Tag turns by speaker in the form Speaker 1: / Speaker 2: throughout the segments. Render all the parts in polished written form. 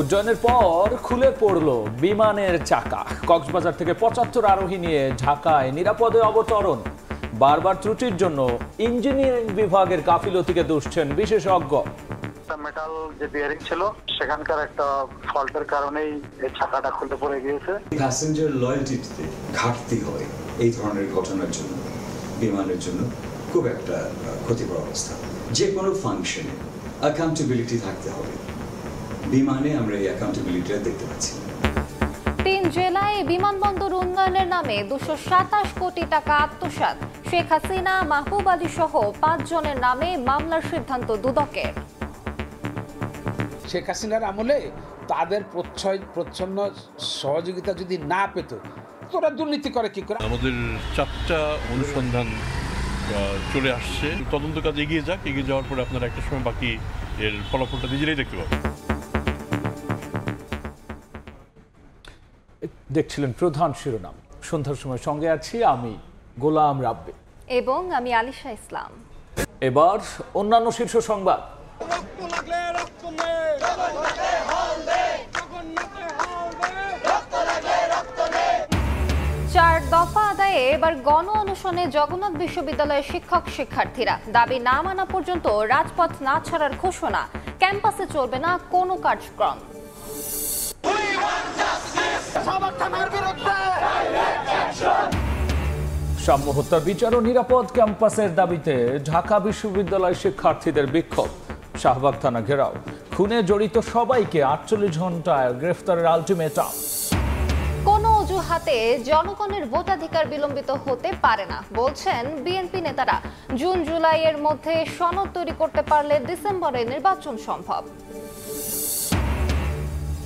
Speaker 1: উড্ডয়নের পর খুলে পড়ল বিমানের চাকা। কক্সবাজার থেকে ৭৫ আরোহী নিয়ে ঢাকায় নিরাপদে অবতরণ। বারবার ত্রুটির জন্য ইঞ্জিনিয়ারিং বিভাগের গাফিলতিকে দুষছেন বিশেষজ্ঞ।
Speaker 2: মেটাল যে বিয়ারিং ছিল সেখানকার একটা ফল্টের কারণেই এই চাকাটা খুলে পড়ে গিয়েছে।
Speaker 3: প্যাসেঞ্জার লয়্যালটিতে ঘাটতি হয় এই ধরনের ঘটনার জন্য বিমানের জন্য খুব একটা ক্ষতিকর অবস্থা। যে কোনো ফাংশনে অ্যাকাউন্টেবিলিটি থাকতে হবে। বিমানে আমরা এই অ্যাকাউন্টেবিলিটিটা দেখতে পাচ্ছি।
Speaker 4: ৩ জেলায় বিমানবন্দর উন্নয়নের নামে ২২৭ কোটি টাকা আত্মসাৎ। শেখ হাসিনা, মাহবুব আলী সহ ৫ জনের নামে মামলার সিদ্ধান্ত দুদকের।
Speaker 5: শেখ হাসিনার আমলে তাদের প্রচ্ছন্ন সহযোগিতা যদি না পেত, তোরা দুর্নীতি করে কি করে?
Speaker 6: আমাদের 4টা অনুসন্ধান চলে আসছে, তদন্ত কাজ এগিয়ে যাক। এগিয়ে যাওয়ার পরে আপনারা একটা সময় বাকি এর ফলাফলটা নিজেরাই দেখতে পাবেন।
Speaker 1: দেখছিলেন প্রধান শিরোনাম। সন্ধ্যার সময় সঙ্গে আছি আমি গোলাম রাব্বি
Speaker 4: এবং আমি আলিশা ইসলাম।
Speaker 1: এবার অন্যান্য শীর্ষ সংবাদ।
Speaker 4: 4 দফা আদায়ে এবার গণ অনশনে জগন্নাথ বিশ্ববিদ্যালয়ের শিক্ষক শিক্ষার্থীরা। দাবি না মানা পর্যন্ত রাজপথ না ছাড়ার ঘোষণা। ক্যাম্পাসে চলবে না কোনো কার্যক্রম।
Speaker 1: সাম্য হত্যার বিচার ও নিরাপদ ক্যাম্পাসের দাবিতে ঢাকা বিশ্ববিদ্যালয় শিক্ষার্থীদের বিক্ষোভ। শাহবাগ থানা ঘেরাও। খুনে জড়িত সবাইকে 48 ঘন্টায় গ্রেফতারের আলটিমেটাম।
Speaker 4: কোনো অজুহাতে জনগণের ভোটাধিকার বিলম্বিত হতে পারে না বলছেন বিএনপি নেতারা। জুন জুলাইয়ের মধ্যে সনদ তৈরি করতে পারলে ডিসেম্বরে নির্বাচন সম্ভব।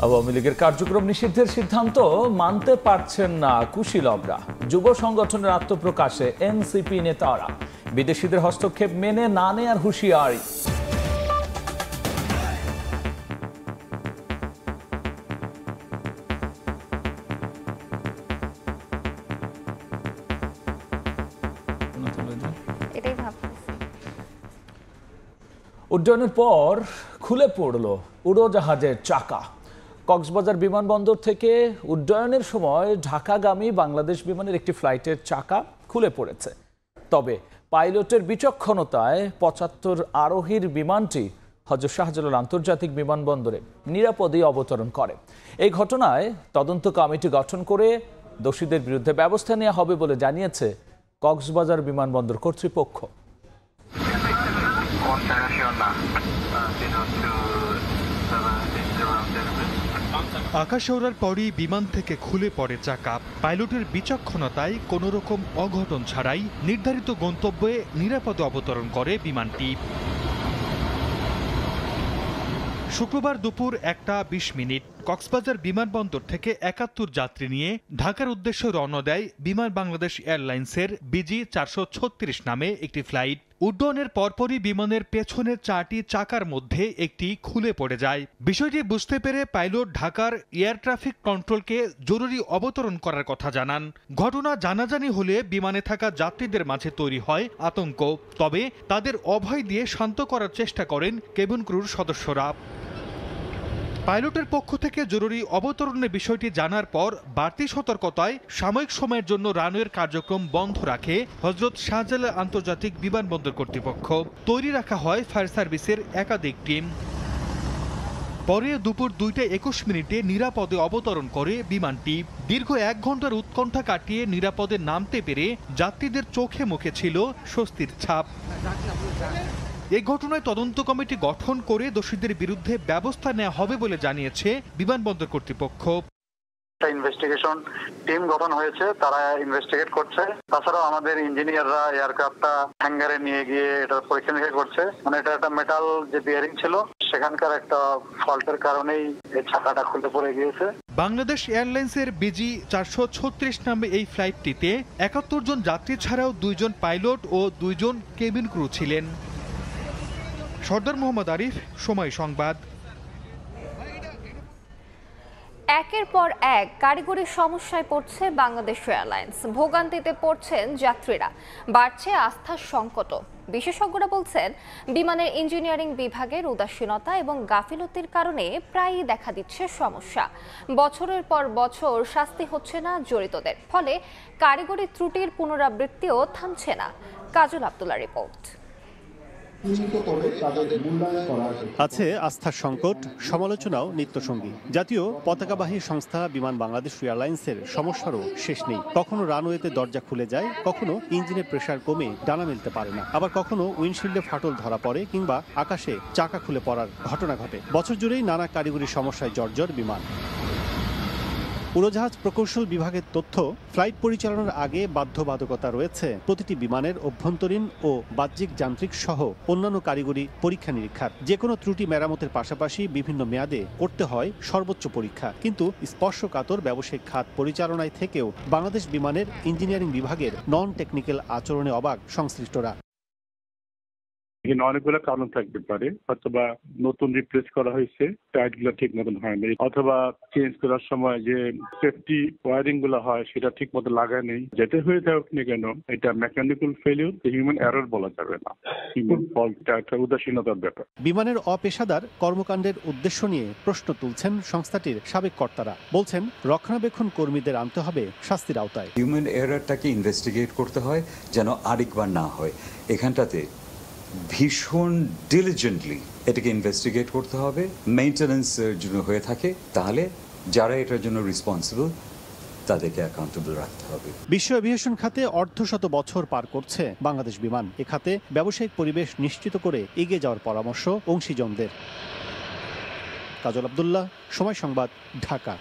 Speaker 1: আওয়ামী লীগের কার্যক্রম নিষিদ্ধের সিদ্ধান্ত মানতে পারছেন না কুশীলবরা। যুব সংগঠনের আত্মপ্রকাশে এনসিপি নেতারা। বিদেশিদের হস্তক্ষেপ মেনে না নেয়ার হুঁশিয়ারি। উড্ডয়নের পর খুলে পড়ল উড়োজাহাজের চাকা। কক্সবাজার বিমানবন্দর থেকে উড্ডয়নের সময় ঢাকাগামী বাংলাদেশ বিমানের একটি ফ্লাইটের চাকা খুলে পড়েছে। তবে পাইলটের বিচক্ষণতায় ৭৫ আরোহীর বিমানটি হযরত শাহজালাল আন্তর্জাতিক বিমানবন্দরে নিরাপদে অবতরণ করে। এই ঘটনায় তদন্ত কমিটি গঠন করে দোষীদের বিরুদ্ধে ব্যবস্থা নেওয়া হবে বলে জানিয়েছে কক্সবাজার বিমানবন্দর কর্তৃপক্ষ।
Speaker 7: আকাশ ওড়ার পরই বিমান থেকে খুলে পড়ে চাকা। পাইলটের বিচক্ষণতায় কোনো রকম অঘটন ছাড়াই নির্ধারিত গন্তব্যে নিরাপদে অবতরণ করে বিমানটি। শুক্রবার দুপুর 1:20 কক্সবাজার বিমানবন্দর থেকে 71 যাত্রী নিয়ে ঢাকার উদ্দেশ্যে রওনা দেয় বিমান বাংলাদেশ এয়ারলাইন্সের BG 436 নামে একটি ফ্লাইট। উড্ডয়নের পরপরই বিমানের পেছনের 4টি চাকার মধ্যে একটি খুলে পড়ে যায়। বিষয়টি বুঝতে পেরে পাইলট ঢাকার এয়ার ট্রাফিক কন্ট্রোলকে জরুরি অবতরণ করার কথা জানান। ঘটনা জানাজানি হলে বিমানে থাকা যাত্রীদের মাঝে তৈরি হয় আতঙ্ক। তবে তাদের অভয় দিয়ে শান্ত করার চেষ্টা করেন কেবিন ক্রুর সদস্যরা। পাইলটের পক্ষ থেকে জরুরি অবতরণের বিষয়টি জানার পর বাড়তি সতর্কতায় সাময়িক সময়ের জন্য রানওয়ের কার্যক্রম বন্ধ রাখে হযরত শাহজালাল আন্তর্জাতিক বিমানবন্দর কর্তৃপক্ষ। তৈরি রাখা হয় ফায়ার সার্ভিসের একাধিক টিম। পরে দুপুর 2:21 নিরাপদে অবতরণ করে বিমানটি। দীর্ঘ 1 ঘন্টার উৎকণ্ঠা কাটিয়ে নিরাপদে নামতে পেরে যাত্রীদের চোখে মুখে ছিল স্বস্তির ছাপ। এই ঘটনায় তদন্ত কমিটি গঠন করে দোষীদের বিরুদ্ধে ব্যবস্থা নেওয়া হবে বলে জানিয়েছে বিমানবন্দর কর্তৃপক্ষ।
Speaker 2: ইনভেস্টিগেশন টিম গঠন হয়েছে, তারা ইনভেস্টিগেট করছে। তাছাড়াও আমাদের ইঞ্জিনিয়াররা এয়ারক্রাফটটা হ্যাঙ্গারে নিয়ে গিয়ে এটা পরীক্ষা নিরীক্ষা করছে। মানে এটা একটা মেটাল যে বিয়ারিং ছিল সেখানকার একটা ফল্টের কারণেই এই চাকাটা খুলে পড়ে গিয়েছে।
Speaker 7: বাংলাদেশ এয়ারলাইন্সের BG 436 নামে এই ফ্লাইটটিতে 71 জন যাত্রী ছাড়াও 2 জন পাইলট ও 2 জন কেবিন ক্রু ছিলেন। সর্দার মোহাম্মদ আরিফ, সময় সংবাদ।
Speaker 4: একের পর এক কারিগরি সমস্যায় পড়ছে বাংলাদেশ এয়ারলাইন্স। ভোগান্তিতে পড়ছেন যাত্রীরা, বাড়ছে আস্থার সংকটও। বিশেষজ্ঞরা বলছেন, বিমানের ইঞ্জিনিয়ারিং বিভাগের উদাসীনতা এবং গাফিলতির কারণে প্রায়ই দেখা দিচ্ছে সমস্যা। বছরের পর বছর শাস্তি হচ্ছে না জড়িতদের, ফলে কারিগরি ত্রুটির পুনরাবৃত্তিও থামছে না। কাজল আব্দুল্লাহ রিপোর্ট।
Speaker 8: আছে আস্থার সংকট, সমালোচনাও নিত্যসঙ্গী। জাতীয় পতাকাবাহী সংস্থা বিমান বাংলাদেশ এয়ারলাইন্সের সমস্যারও শেষ নেই। কখনো রানওয়েতে দরজা খুলে যায়, কখনো ইঞ্জিনের প্রেসার কমে ডানা মেলতে পারে না, আবার কখনো উইন্ডশিল্ডে ফাটল ধরা পড়ে কিংবা আকাশে চাকা খুলে পড়ার ঘটনা ঘটে। বছর জুড়েই নানা কারিগরি সমস্যায় জর্জর বিমান। উড়োজাহাজ প্রকৌশল বিভাগের তথ্য, ফ্লাইট পরিচালনার আগে বাধ্যবাধকতা রয়েছে প্রতিটি বিমানের অভ্যন্তরীণ ও বাহ্যিক যান্ত্রিক সহ অন্যান্য কারিগরি পরীক্ষা নিরীক্ষার। যে কোনো ত্রুটি মেরামতের পাশাপাশি বিভিন্ন মেয়াদে করতে হয় সর্বোচ্চ পরীক্ষা। কিন্তু স্পর্শকাতর ব্যবসায়িক খাত পরিচালনায় থেকেও বাংলাদেশ বিমানের ইঞ্জিনিয়ারিং বিভাগের নন টেকনিক্যাল আচরণে অবাক সংশ্লিষ্টরা।
Speaker 9: এখানে অনেকগুলো কারণ থাকতে পারে, অথবা নতুন রিপ্লেস করা হয়েছে, টাইট গুলো ঠিক মতন হয়নি, অথবা চেঞ্জ করার সময় যে সেফটি ওয়ারিং গুলো হয় সেটা ঠিক মতো লাগায় নেই। যেটা হয়ে থাকুক না কেন, এটা মেকানিক্যাল ফেলিউর, হিউম্যান এরর বলা যাবে না, হিউম্যান ফল্ট, একটা উদাসীনতার ব্যাপার।
Speaker 8: বিমানের অপেশাদার কর্মকাণ্ডের উদ্দেশ্য নিয়ে প্রশ্ন তুলছেন সংস্থাটির সাবেক কর্তারা। বলছেন, রক্ষণাবেক্ষণ কর্মীদের আনতে হবে শাস্তির আওতায়।
Speaker 3: হিউম্যান এররটাকে ইনভেস্টিগেট করতে হয় যেন আরেকবার না হয়। এখানটাতে ভীষণ ডিলিজেন্টলি এটাকে ইনভেস্টিগেট করতে হবে। মেইনটেনেন্সের জন্য হয়ে থাকে, তাহলে যারা এটার জন্য রেসপন্সিবল তাদেরকে অ্যাকাউন্টেবল রাখতে হবে।
Speaker 8: বিশ্ব এভিয়েশন খাতে অর্ধশত বছর পার করছে বাংলাদেশ বিমান। এ খাতে ব্যবসায়িক পরিবেশ নিশ্চিত করে এগিয়ে যাওয়ার পরামর্শ অংশীজনদের। কাজল আব্দুল্লাহ, সময় সংবাদ, ঢাকা।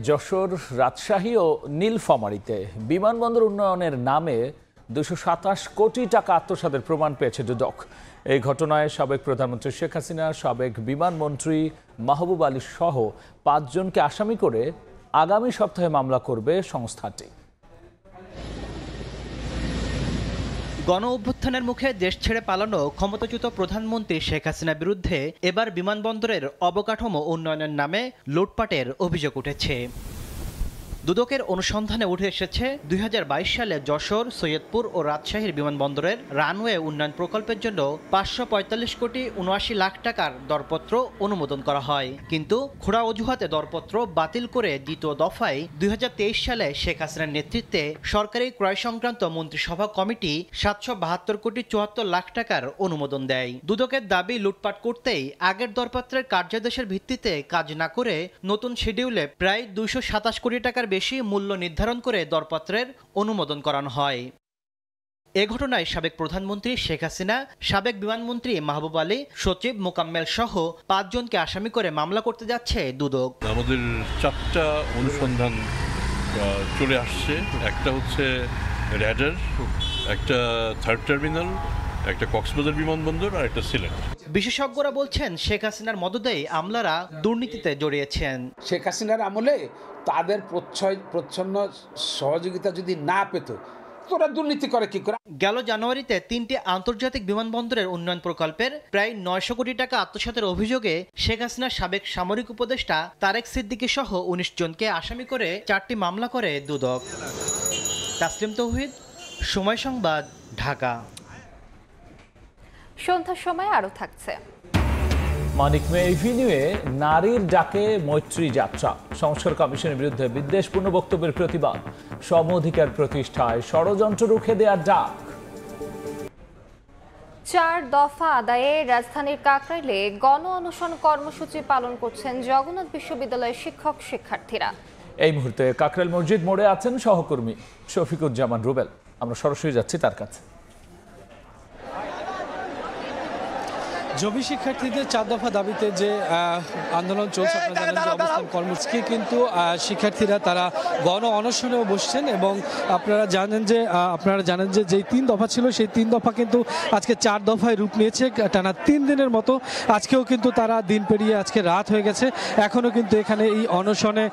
Speaker 1: যশোর, রাজশাহী ও নীলফামারীতে বিমানবন্দর উন্নয়নের নামে 227 কোটি টাকা আত্মসাতের প্রমাণ পেয়েছে দুদক। এই ঘটনায় সাবেক প্রধানমন্ত্রী শেখ হাসিনা, সাবেক বিমানমন্ত্রী মাহবুব আলী সহ 5 জনকে আসামি করে আগামী সপ্তাহে মামলা করবে সংস্থাটি।
Speaker 10: গণ অভ্যুত্থানের মুখে দেশ ছেড়ে পালানো ক্ষমতাচ্যুত প্রধানমন্ত্রী শেখ হাসিনার বিরুদ্ধে এবার বিমানবন্দরের অবকাঠামো উন্নয়নের নামে লুটপাটের অভিযোগ উঠেছে। দুদকের অনুসন্ধানে উঠে এসেছে 2022 সালে যশোর, সৈয়দপুর ও রাজশাহীর বিমানবন্দরের রানওয়ে উন্নয়ন প্রকল্পের জন্য 545 কোটি 79 লাখ টাকার দরপত্র অনুমোদন করা হয়। কিন্তু খোঁড়া অজুহাতে দরপত্র বাতিল করে দ্বিতীয় দফায় 2023 সালে শেখ হাসিনার নেতৃত্বে সরকারি ক্রয় সংক্রান্ত মন্ত্রিসভা কমিটি 772 কোটি 74 লাখ টাকার অনুমোদন দেয়। দুদকের দাবি, লুটপাট করতেই আগের দরপত্রের কার্যাদেশের ভিত্তিতে কাজ না করে নতুন শিডিউলে প্রায় 227 কোটি টাকার বেশি মূল্য নির্ধারণ করে দরপত্রের অনুমোদন করানো হয়। এ ঘটনায় সাবেক প্রধানমন্ত্রী শেখ হাসিনা, সাবেক বিমানমন্ত্রী মাহবুব আলী, সচিব মোকাম্মেল সহ 5 জনকে আসামি করে মামলা করতে যাচ্ছে দুদক।
Speaker 6: আমাদের 4টা অনুসন্ধান চলে আসছে। একটা হচ্ছে র্যাডার, একটা থার্ড টার্মিনাল, একটা কক্সবাজার বিমানবন্দর আর একটা সিলেট।
Speaker 10: বিশেষজ্ঞরা বলছেন, শেখ হাসিনার মদদেই আমলারা দুর্নীতিতে জড়িয়েছেন।
Speaker 5: শেখ হাসিনার আমলে তাদের প্রচ্ছন্ন সহযোগিতা যদি না পেত, তোরা দুর্নীতি করে কি করে?
Speaker 10: গেল জানুয়ারিতে 3টি আন্তর্জাতিক বিমানবন্দরের উন্নয়ন প্রকল্পের প্রায় 900 কোটি টাকা আত্মসাতের অভিযোগে শেখ হাসিনার সাবেক সামরিক উপদেষ্টা তারেক সিদ্দিকী সহ 19 জনকে আসামি করে 4টি মামলা করে দুদক। তাসলিম তৌহিদ, সময় সংবাদ, ঢাকা।
Speaker 4: সন্ধ্যার সময় আরো থাকছে।
Speaker 1: মানিক মে এভিনিউয়ে নারীর ডাকে মৈত্রী যাত্রা, সংস্কার কমিশনের বিরুদ্ধে বিদ্বেষপূর্ণ বক্তব্যের প্রতিবাদ, সম অধিকার প্রতিষ্ঠায় ষড়যন্ত্র রুখে দেওয়ার ডাক।
Speaker 4: 4 দফা আদায়ে রাজধানীর কাকরাইলে গণ অনশন কর্মসূচি পালন করছেন জগন্নাথ বিশ্ববিদ্যালয়ের শিক্ষক শিক্ষার্থীরা।
Speaker 1: এই মুহূর্তে কাকরাইল মসজিদ মোড়ে আছেন সহকর্মী শফিকুজ্জামান রুবেল। আমরা সরাসরি যাচ্ছি তার কাছে।
Speaker 11: জবি শিক্ষার্থীদের 4 দফা দাবিতে যে আন্দোলন চলছে, আপনারা জানেন যে অবস্থান কর্মসূচি, কিন্তু শিক্ষার্থীরা তারা গণ অনশনেও বসছেন এবং আপনারা জানেন যে যেই 3 দফা ছিল সেই 3 দফা কিন্তু আজকে 4 দফায় রূপ নিয়েছে টানা 3 দিনের মতো। আজকেও কিন্তু তারা দিন পেরিয়ে আজকে রাত হয়ে গেছে, এখনও কিন্তু এখানে এই অনশনে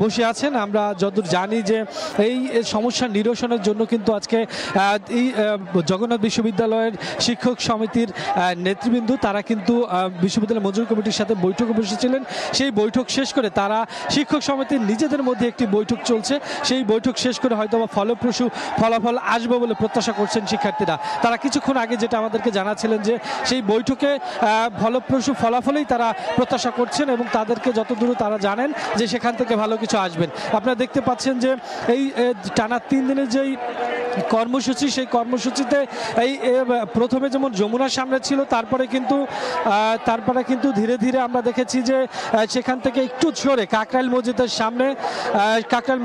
Speaker 11: বসে আছেন। আমরা যতদূর জানি যে এই সমস্যা নিরসনের জন্য কিন্তু আজকে এই জগন্নাথ বিশ্ববিদ্যালয়ের শিক্ষক সমিতির নেতৃবৃন্দ তারা কিন্তু বিশ্ববিদ্যালয় মঞ্জুরি কমিটির সাথে বৈঠকে বসেছিলেন। সেই বৈঠক শেষ করে তারা শিক্ষক সমিতির নিজেদের মধ্যে একটি বৈঠক চলছে, সেই বৈঠক শেষ করে হয়তো ফলপ্রসূ ফলাফল আসবে বলে প্রত্যাশা করছেন শিক্ষার্থীরা। তারা কিছুক্ষণ আগে যেটা আমাদেরকে জানাচ্ছিলেন যে সেই বৈঠকে ফলপ্রসূ ফলাফলেই তারা প্রত্যাশা করছেন এবং তাদেরকে যতদূর তারা জানেন যে সেখান থেকে ভালো কিছু আসবেন। আপনারা দেখতে পাচ্ছেন যে এই টানা 3 দিনের যেই কর্মসূচি, সেই কর্মসূচিতে এই প্রথমে যেমন যমুনার সামনে ছিল, তারপরে কিন্তু ধীরে ধীরে আমরা দেখেছি যে সেখান থেকে একটু সরে কাকরাইল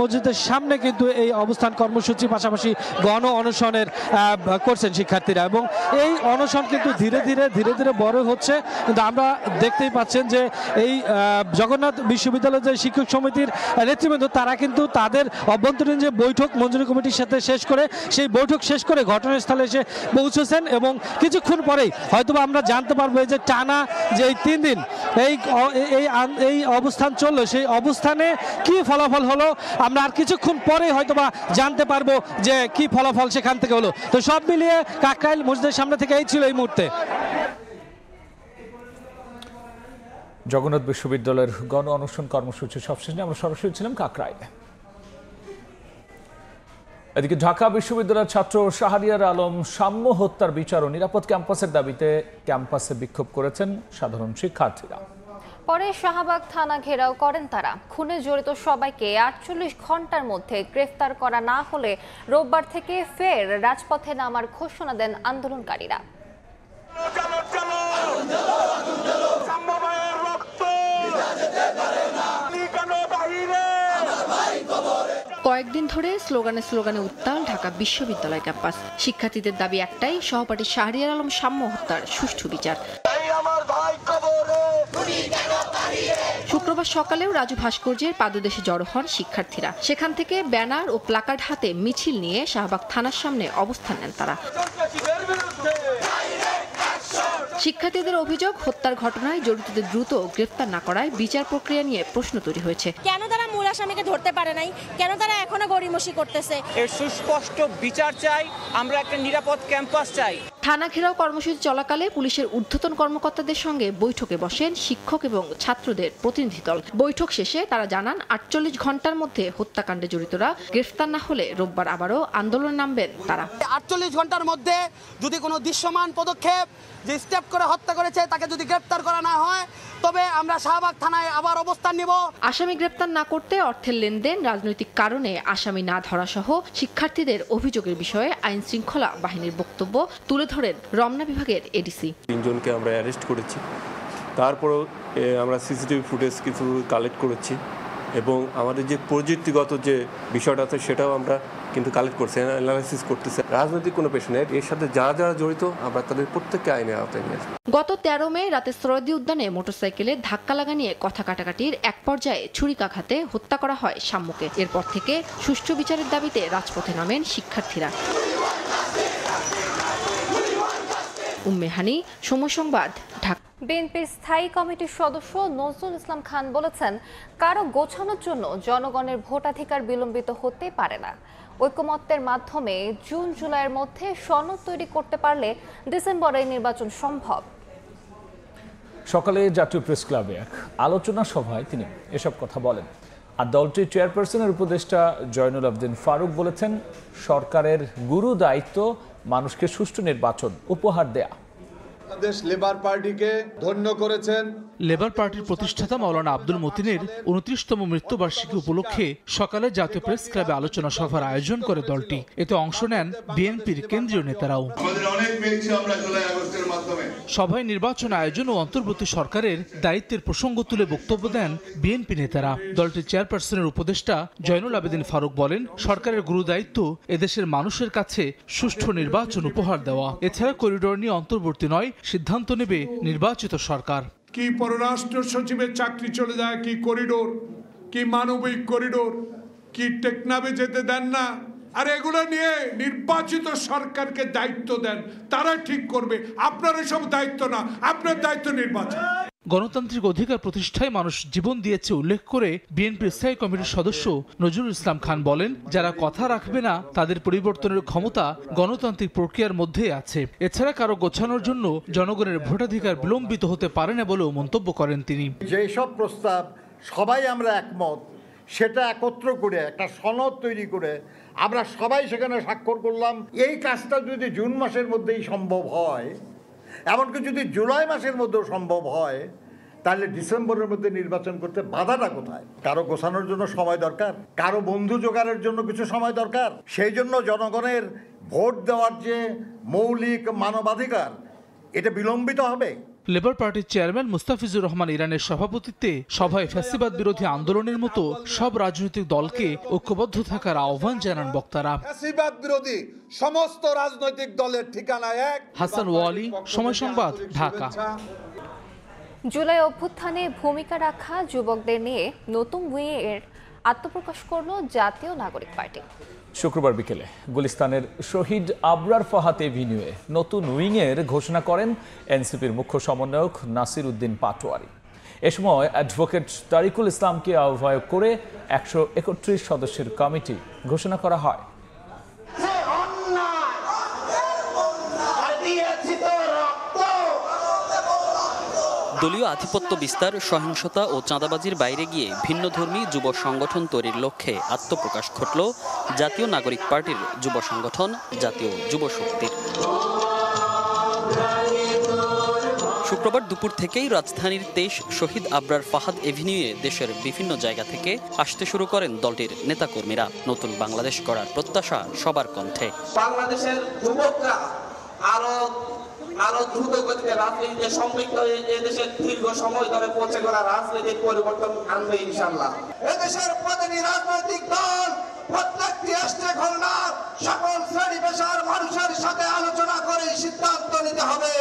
Speaker 11: মসজিদের সামনে কিন্তু এই অবস্থান কর্মসূচি পাশাপাশি গণ অনশনের করছেন শিক্ষার্থীরা এবং এই অনশন কিন্তু ধীরে ধীরে বড় হচ্ছে। কিন্তু আমরা দেখতেই পাচ্ছেন যে এই জগন্নাথ বিশ্ববিদ্যালয়ের যে শিক্ষক সমিতির নেতৃবৃন্দ তারা কিন্তু তাদের অভ্যন্তরীণ যে বৈঠক মঞ্জুরি কমিটির সাথে সেই বৈঠক শেষ করে ঘটনাস্থলে এসে পৌঁছেছেন এবং কিছুক্ষণ পরেই হয়তোবা আমরা জানতে পারবো যে টানা যে 3 দিন এই অবস্থান চললো, সেই অবস্থানে কি ফলাফল হলো আমরা আর কিছুক্ষণ পরে হয়তোবা জানতে পারবো যে কি ফলাফল সেখান থেকে হলো। তো সব মিলিয়ে কাকরাইল মসজিদের সামনে থেকে এই ছিল এই মুহূর্তে।
Speaker 1: জগন্নাথ বিশ্ববিদ্যালয়ের গণ অনশন কর্মসূচি সবশেষে আমরা সরাসরি ছিলাম কাকরাইলে। এদিকে ঢাকা বিশ্ববিদ্যালয়ের ছাত্র শাহরিয়ার আলম সাম্য হত্যার বিচার ও নিরাপদ ক্যাম্পাসের দাবিতে ক্যাম্পাসে বিক্ষোভ করেছেন সাধারণ শিক্ষার্থীরা।
Speaker 4: পরে শাহবাগ থানা ঘেরাও করেন তারা। খুনে জড়িত সবাইকে 48 ঘন্টার মধ্যে গ্রেফতার করা না হলে রোববার থেকে ফের রাজপথে নামার ঘোষণা দেন আন্দোলনকারীরা।
Speaker 12: কয়েকদিন ধরে স্লোগানে উত্তাল ঢাকা বিশ্ববিদ্যালয় ক্যাম্পাস। শিক্ষার্থীদের দাবি একটাই, সহপাঠী শাহরিয়ার আলম সাম্য হত্যার সুষ্ঠু বিচার। শুক্রবার সকালেও রাজু ভাস্কর্যের পাদদেশে জড়ো হন শিক্ষার্থীরা। সেখান থেকে ব্যানার ও প্লাকার্ড হাতে মিছিল নিয়ে শাহবাগ থানার সামনে অবস্থান নেন তারা। শিক্ষার্থীদের অভিযোগ, হত্যার ঘটনায় জড়িতদের দ্রুত গ্রেফতার না করায় বিচার প্রক্রিয়া নিয়ে প্রশ্ন তৈরি হয়েছে।
Speaker 13: কেন তারা মূল আসামিকে ধরতে পারে নাই, কেন তারা এখনো গড়িমসি করতেছে?
Speaker 14: এর সুস্পষ্ট বিচার চাই, আমরা একটা নিরাপদ ক্যাম্পাস চাই।
Speaker 12: থানা ঘেরাও কর্মসূচি চলাকালে পুলিশের ঊর্ধ্বতন কর্মকর্তাদের সঙ্গে বৈঠকে বসেন শিক্ষক এবং ছাত্রদের প্রতিনিধি দল। বৈঠক শেষে তারা জানান 48 ঘন্টার মধ্যে হত্যাকাণ্ডে জড়িতরা গ্রেফতার না হলে রোববার আবারও আন্দোলনে নামবেন তারা।
Speaker 14: 48 ঘন্টার মধ্যে যদি কোনো দৃশ্যমান পদক্ষেপ যে স্টেপ করে হত্যা করেছে তাকে যদি গ্রেফতার করা না হয় তবে আমরা শাহবাগ থানায় আবার অবস্থান নিব।
Speaker 12: আসামি গ্রেফতার না করতে অর্থের লেনদেন, রাজনৈতিক কারণে আসামি না ধরা সহ শিক্ষার্থীদের অভিযোগের বিষয়ে আইন শৃঙ্খলা বাহিনীর বক্তব্য তুলে ধরেন রমনা বিভাগের এডিসি।
Speaker 15: 3 জনকে আমরা অ্যারেস্ট করেছি, তারপরও আমরা সিসিটিভি ফুটেজ কিছু কালেক্ট করেছি এবং আমাদের যে প্রযুক্তিগত যে বিষয়টা আছে সেটাও আমরা কিন্তু কালেক্ট করছি, অ্যানালাইসিস করতেছে। রাজনৈতিক কোনো পেশা নেই, এর সাথে যারা জড়িত আমরা তাদের প্রত্যেককে আইনের আওতায় নিয়ে আসবো।
Speaker 12: গত 13 মে রাতে সরোয়ার্দী উদ্যানে মোটরসাইকেলে ধাক্কা লাগা নিয়ে কথা কাটাকাটির এক পর্যায়ে ছুরিকাঘাতে হত্যা করা হয় সাম্যকে। এরপর থেকে সুষ্ঠু বিচারের দাবিতে রাজপথে নামেন শিক্ষার্থীরা। উম্মেহানি, সময় সংবাদ, ঢাকা।
Speaker 4: বিএনপির স্থায়ী কমিটির সদস্য নজরুল ইসলাম খান বলেছেন, কারো গোছানোর জন্য জনগণের ভোটাধিকার বিলম্বিত হতে পারে না। ঐকমত্যের মাধ্যমে জুন জুলাইয়ের মধ্যে সনদ তৈরি করতে পারলে ডিসেম্বরে নির্বাচন সম্ভব।
Speaker 1: সকালে জাতীয় প্রেস ক্লাবে এক আলোচনা সভায় তিনি এসব কথা বলেন। আর দলটির চেয়ারপারসনের উপদেষ্টা জয়নুল আবেদিন ফারুক বলেছেন, সরকারের গুরু দায়িত্ব মানুষকে সুষ্ঠু নির্বাচন উপহার দেয়া।
Speaker 16: বাংলাদেশ লেবার পার্টিকে ধন্য করেছেন।
Speaker 7: লেবার পার্টির প্রতিষ্ঠাতা মাওলানা আব্দুল মতিনের 29তম মৃত্যুবার্ষিকী উপলক্ষে সকালে জাতীয় প্রেস ক্লাবে আলোচনা সভার আয়োজন করে দলটি। এতে অংশ নেন বিএনপির কেন্দ্রীয় নেতারাও। সভায় নির্বাচন আয়োজন ও অন্তর্বর্তী সরকারের দায়িত্বের প্রসঙ্গ তুলে বক্তব্য দেন বিএনপি নেতারা। দলটির চেয়ারপারসনের উপদেষ্টা জয়নুল আবেদিন ফারুক বলেন, সরকারের গুরু দায়িত্ব এদেশের মানুষের কাছে সুষ্ঠু নির্বাচন উপহার দেওয়া। এছাড়া করিডোর নিয়ে অন্তর্বর্তী নয়, সিদ্ধান্ত নেবে নির্বাচিত সরকার।
Speaker 17: কি পররাষ্ট্র সচিবের চাকরি চলে যায়, কি করিডোর, কি মানবিক করিডোর, কি টেকনাফে যেতে দেন না, আর এগুলো নিয়ে নির্বাচিত সরকারকে দায়িত্ব দেন, তারা ঠিক করবে। আপনার এসব দায়িত্ব না, আপনার দায়িত্ব নির্বাচন।
Speaker 18: গণতান্ত্রিক অধিকার প্রতিষ্ঠায় মানুষ জীবন দিয়েছে উল্লেখ করে বিএনপির স্থায়ী কমিটির সদস্য নজরুল ইসলাম খান বলেন, যারা কথা রাখবে না তাদের পরিবর্তনের ক্ষমতা গণতান্ত্রিক প্রক্রিয়ার মধ্যেই আছে। এছাড়া কারো গোছানোর জন্য জনগণের ভোটাধিকার বিলম্বিত হতে পারে না বলেও মন্তব্য করেন তিনি।
Speaker 19: যেসব প্রস্তাব সবাই আমরা একমত, সেটা একত্র করে একটা সনদ তৈরি করে আমরা সবাই সেখানে স্বাক্ষর করলাম। এই কাজটা যদি জুন মাসের মধ্যেই সম্ভব হয়, এমনকি যদি জুলাই মাসের মধ্যেও সম্ভব হয়, তাহলে ডিসেম্বরের মধ্যে নির্বাচন করতে বাধাটা কোথায়? কারো গোছানোর জন্য সময় দরকার, কারো বন্ধু জোগাড়ের জন্য কিছু সময় দরকার। সেই জন্য জনগণের ভোট দেওয়ার যে মৌলিক মানবাধিকার, এটা বিলম্বিত হবে।
Speaker 18: লেবার পার্টির চেয়ারম্যান মুস্তাফিজুর রহমান ইরানের সভাপতিত্বে সভায় ফ্যাসিবাদ বিরোধী আন্দোলনের মতো সব রাজনৈতিক দলকে ঐক্যবদ্ধ থাকার আহ্বান জানান বক্তারা।
Speaker 16: ফ্যাসিবাদ বিরোধী সমস্ত রাজনৈতিক দলের ঠিকানা এক।
Speaker 18: হাসান ওয়ালি, সময় সংবাদ, ঢাকা।
Speaker 4: জুলাই অভ্যুত্থানে ভূমিকা রাখা যুবকদের নিয়ে নতুন উইংয়ের আত্মপ্রকাশ করল জাতীয় নাগরিক পার্টি।
Speaker 1: শুক্রবার বিকেলে গুলিস্তানের শহীদ আবরার ফাহাদ এভিনিউয়ে নতুন উইংয়ের ঘোষণা করেন এনসিপির মুখ্য সমন্বয়ক নাসির উদ্দিন পাটোয়ারি। এ সময় অ্যাডভোকেট তারিকুল ইসলামকে আহ্বায়ক করে 131 সদস্যের কমিটি ঘোষণা করা হয়।
Speaker 20: দলীয় আধিপত্য বিস্তার, সহিংসতা ও চাঁদাবাজির বাইরে গিয়ে ভিন্নধর্মী যুব সংগঠন তৈরির লক্ষ্যে আত্মপ্রকাশ ঘটল জাতীয় নাগরিক পার্টির যুব সংগঠন জাতীয় যুব শক্তির। শুক্রবার দুপুর থেকেই রাজধানীর 23 শহীদ আবরার ফাহাদ এভিনিউয়ে দেশের বিভিন্ন জায়গা থেকে আসতে শুরু করেন দলটির নেতাকর্মীরা। নতুন বাংলাদেশ গড়ার প্রত্যাশা সবার কণ্ঠে।
Speaker 21: বাংলাদেশের যুবকরা আরো দ্রুত গতিতে রাজনীতিতে সম্পৃক্ত হয়ে এদেশের দীর্ঘ সময় ধরে পৌঁছে করা রাজনীতির পরিবর্তন আনবে ইনশাআল্লাহ। এদেশের প্রতিটি রাজনৈতিক দল প্রত্যেকটি স্টেক হোল্ডার সকল শ্রেণী পেশার মানুষের সাথে আলোচনা করে সিদ্ধান্ত নিতে হবে।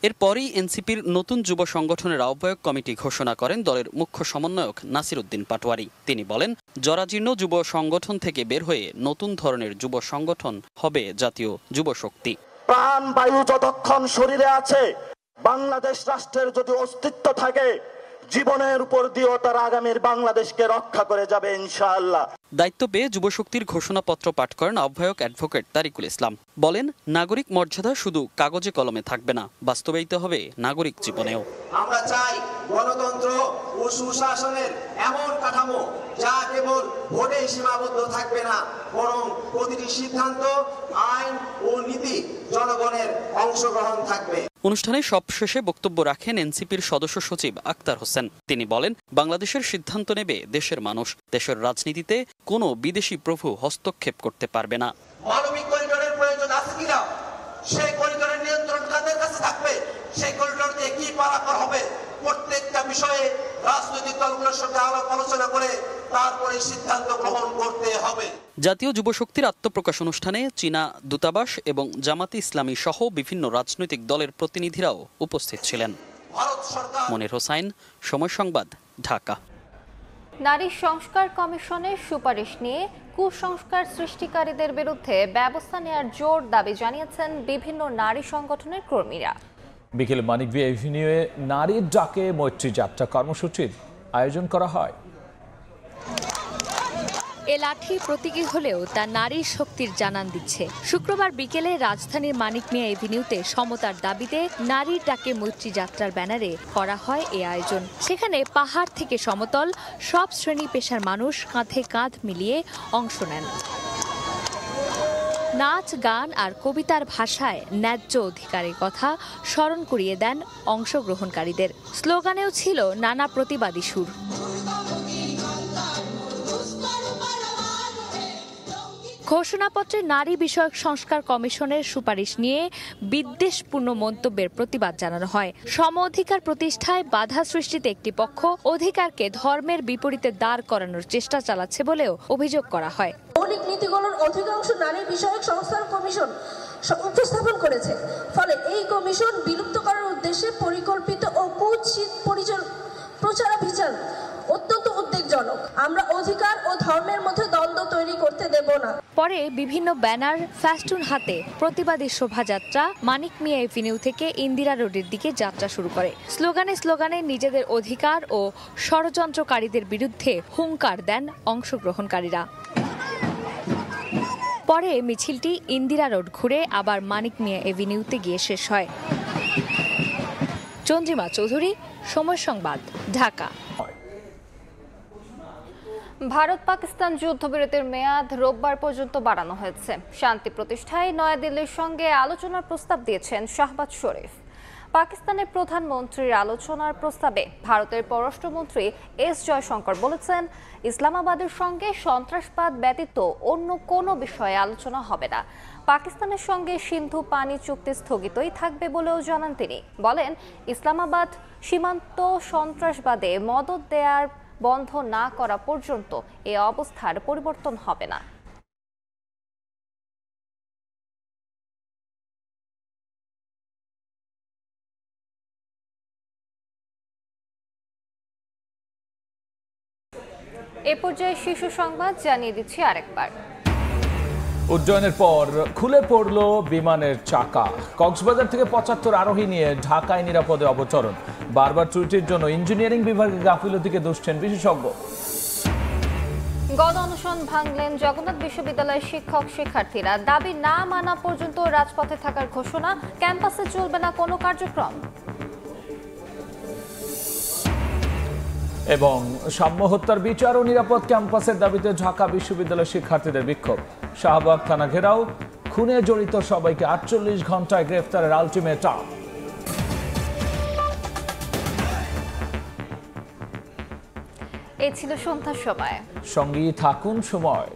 Speaker 20: এরপরই এনসিপির নতুন যুব সংগঠনের আহ্বায়ক কমিটি ঘোষণা করেন দলের মুখ্য সমন্বয়ক নাসির উদ্দিন পাটোয়ারি। তিনি বলেন, জরাজীর্ণ যুব সংগঠন থেকে বের হয়ে নতুন ধরনের যুব সংগঠন হবে জাতীয় যুব শক্তি।
Speaker 21: প্রাণ বায়ু যতক্ষণ শরীরে আছে, বাংলাদেশ রাষ্ট্রের যদি অস্তিত্ব থাকে, জীবনের উপর দিয়েও তারা আগামীর বাংলাদেশকে রক্ষা করে যাবে ইনশাআল্লাহ।
Speaker 20: দায়িত্ব পেয়ে যুবশক্তির ঘোষণাপত্র পাঠ করেন আহ্বায়ক অ্যাডভোকেট তারিকুল ইসলাম। বলেন, নাগরিক মর্যাদা শুধু কাগজে কলমে থাকবে না, বাস্তবায়িত হবে নাগরিক জীবনেও।
Speaker 21: আমরা চাই গণতন্ত্র ও সুশাসনের এমন কাঠামো যা কেবল ভোটে সীমাবদ্ধ থাকবে না, বরং প্রতিটি সিদ্ধান্ত, আইন ও নীতি জনগণের অংশগ্রহণ থাকবে।
Speaker 20: অনুষ্ঠানে সবশেষে বক্তব্য রাখেন এনসিপির সদস্য সচিব আক্তার হোসেন। তিনি বলেন, বাংলাদেশের সিদ্ধান্ত নেবে দেশের মানুষ। দেশের রাজনীতিতে কোনো বিদেশি প্রভু হস্তক্ষেপ করতে পারবে না।
Speaker 21: মানবিক করিডোরের প্রয়োজন আছে কিনা, সেই করিডোরের নিয়ন্ত্রণ কাদের কাছে থাকবে, সেই করিডোর দিয়ে কি পারাপার হবে, প্রত্যেকটা বিষয়ে রাজনৈতিক দলগুলোর সঙ্গে আলাপ আলোচনা করে তারপরে সিদ্ধান্ত গ্রহণ করতে হবে।
Speaker 20: জাতীয় যুব শক্তির আত্মপ্রকাশ অনুষ্ঠানে চীনা দূতাবাস এবং জামাতে ইসলামী সহ বিভিন্ন রাজনৈতিক দলের প্রতিনিধিরাও উপস্থিত ছিলেন। মনির হোসাইন, সময় সংবাদ, ঢাকা।
Speaker 4: নারী সংস্কার কমিশনের সুপারিশ নিয়ে কুসংস্কার সৃষ্টিকারীদের বিরুদ্ধে ব্যবস্থা নেওয়ার জোর দাবি জানিয়েছেন বিভিন্ন নারী সংগঠনের কর্মীরা।
Speaker 1: বিকেলে মানিক ভিয়া এভিনিউয়ে নারীর ডাকে মৈত্রী যাত্রা কর্মসূচির আয়োজন করা হয়।
Speaker 22: এ লাঠি প্রতীকী হলেও তা নারীর শক্তির জানান দিচ্ছে। শুক্রবার বিকেলে রাজধানীর মানিক মিয়া এভিনিউতে সমতার দাবিতে নারীর ডাকে মৈত্রী যাত্রার ব্যানারে করা হয় এ আয়োজন। সেখানে পাহাড় থেকে সমতল সব শ্রেণী পেশার মানুষ কাঁধে কাঁধ মিলিয়ে অংশ নেন। নাচ, গান আর কবিতার ভাষায় ন্যায্য অধিকারের কথা স্মরণ করিয়ে দেন অংশগ্রহণকারীদের। স্লোগানেও ছিল নানা প্রতিবাদী সুর। ঘোষণাপত্রে নারী বিষয়ক সংস্কার কমিশনের সুপারিশ নিয়ে বিদ্বেষপূর্ণ মন্তব্যের প্রতিবাদ জানানো হয়। সম অধিকার প্রতিষ্ঠায় বাধা সৃষ্টিতে একটি পক্ষ অধিকারকে ধর্মের বিপরীতে দাঁড় করানোর চেষ্টা চালাচ্ছে বলেও অভিযোগ করা হয়।
Speaker 23: মৌলিক নীতিগুলোর অধিকাংশ নারী বিষয়ক সংস্কার কমিশন উপস্থাপন করেছে, ফলে এই কমিশন বিলুপ্ত করার উদ্দেশ্যে পরিকল্পিত ও কুৎসিত প্রচারাভিযান অত্যন্ত উদ্বেগজনক। আমরা অধিকার ও ধর্মের মধ্যে দ্বন্দ্ব তৈরি করতে হতে দেব না।
Speaker 22: পরে বিভিন্ন ব্যানার ফেস্টুন হাতে প্রতিবাদী শোভাযাত্রা মানিক মিয়া এভিনিউ থেকে ইন্দিরা রোডের দিকে যাত্রা শুরু করে। স্লোগানে স্লোগানে নিজেদের অধিকার ও ষড়যন্ত্রকারীদের বিরুদ্ধে হুঙ্কার দেন অংশগ্রহণকারীরা। পরে মিছিলটি ইন্দিরা রোড ঘুরে আবার মানিক মিয়া এভিনিউতে গিয়ে শেষ হয়। চন্দ্রিমা চৌধুরী, সময় সংবাদ, ঢাকা।
Speaker 4: ভারত পাকিস্তান যুদ্ধবিরতির মেয়াদ রোববার পর্যন্ত বাড়ানো হয়েছে। শান্তি প্রতিষ্ঠায় নয়াদিল্লির সঙ্গে আলোচনার প্রস্তাব দিয়েছেন শাহবাজ শরীফ। পাকিস্তানের প্রধানমন্ত্রীর আলোচনার প্রস্তাবে ভারতের পররাষ্ট্রমন্ত্রী এস জয়শঙ্কর বলেছেন, ইসলামাবাদের সঙ্গে সন্ত্রাসবাদ ব্যতীত অন্য কোনো বিষয়ে আলোচনা হবে না। পাকিস্তানের সঙ্গে সিন্ধু পানি চুক্তি স্থগিতই থাকবে বলেও জানান তিনি। বলেন, ইসলামাবাদ সীমান্ত সন্ত্রাসবাদে মদদ দেওয়ার বন্ধ না করা পর্যন্ত এ অবস্থার পরিবর্তন হবে না। এ পর্যায়ে শীর্ষ সংবাদ জানিয়ে দিচ্ছি আরেকবার।
Speaker 1: উড্ডয়নের পর খুলে পড়ল বিমানের চাকা। কক্সবাজার থেকে ৭৫ আরোহী নিয়ে ঢাকায় নিরাপদে অবতরণ। বারবার ত্রুটির জন্য ইঞ্জিনিয়ারিং বিভাগের গাফিলতিকে দুষছেন বিশেষজ্ঞ।
Speaker 4: গণ অনশন ভাঙলেন জগন্নাথ বিশ্ববিদ্যালয়ের শিক্ষক শিক্ষার্থীরা। দাবি না মানা পর্যন্ত রাজপথে থাকার ঘোষণা, ক্যাম্পাসে চলবে না কোনো কার্যক্রম।
Speaker 1: এবং সাম্য হত্যার বিচার ও নিরাপদ ক্যাম্পাসের দাবিতে ঢাকা বিশ্ববিদ্যালয়ের শিক্ষার্থীদের বিক্ষোভ। শাহবাগ থানা ঘেরাও, খুনে জড়িত সবাইকে ৪৮ ঘন্টায় গ্রেফতারের আলটিমেটাম।
Speaker 4: এই ছিল সন্ধ্যার সময়।
Speaker 1: সঙ্গী থাকুন সময়।